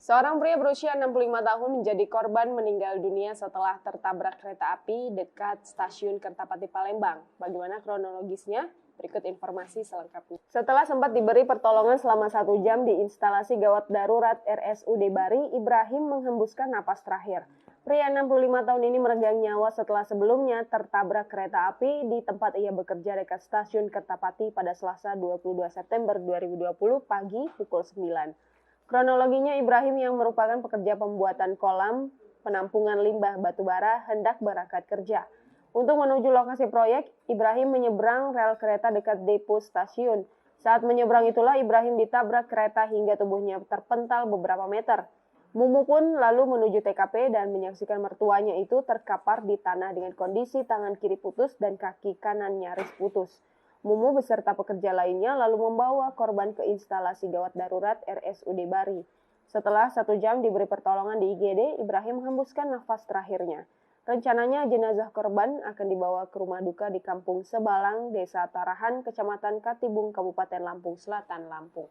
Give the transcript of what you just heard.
Seorang pria berusia 65 tahun menjadi korban meninggal dunia setelah tertabrak kereta api dekat stasiun Kertapati Palembang. Bagaimana kronologisnya? Berikut informasi selengkapnya. Setelah sempat diberi pertolongan selama 1 jam di instalasi gawat darurat RSUD Bari, Ibrahim menghembuskan napas terakhir. Pria 65 tahun ini meregang nyawa setelah sebelumnya tertabrak kereta api di tempat ia bekerja dekat stasiun Kertapati pada Selasa 22 September 2020 pagi pukul 9. Kronologinya, Ibrahim yang merupakan pekerja pembuatan kolam penampungan limbah batubara hendak berangkat kerja. Untuk menuju lokasi proyek, Ibrahim menyeberang rel kereta dekat depo stasiun. Saat menyeberang itulah Ibrahim ditabrak kereta hingga tubuhnya terpental beberapa meter. Mumu pun lalu menuju TKP dan menyaksikan mertuanya itu terkapar di tanah dengan kondisi tangan kiri putus dan kaki kanan nyaris putus. Mumu beserta pekerja lainnya lalu membawa korban ke instalasi gawat darurat RSUD Bari. Setelah 1 jam diberi pertolongan di IGD, Ibrahim menghembuskan nafas terakhirnya. Rencananya jenazah korban akan dibawa ke rumah duka di Kampung Sebalang, Desa Tarahan, Kecamatan Katibung, Kabupaten Lampung Selatan, Lampung.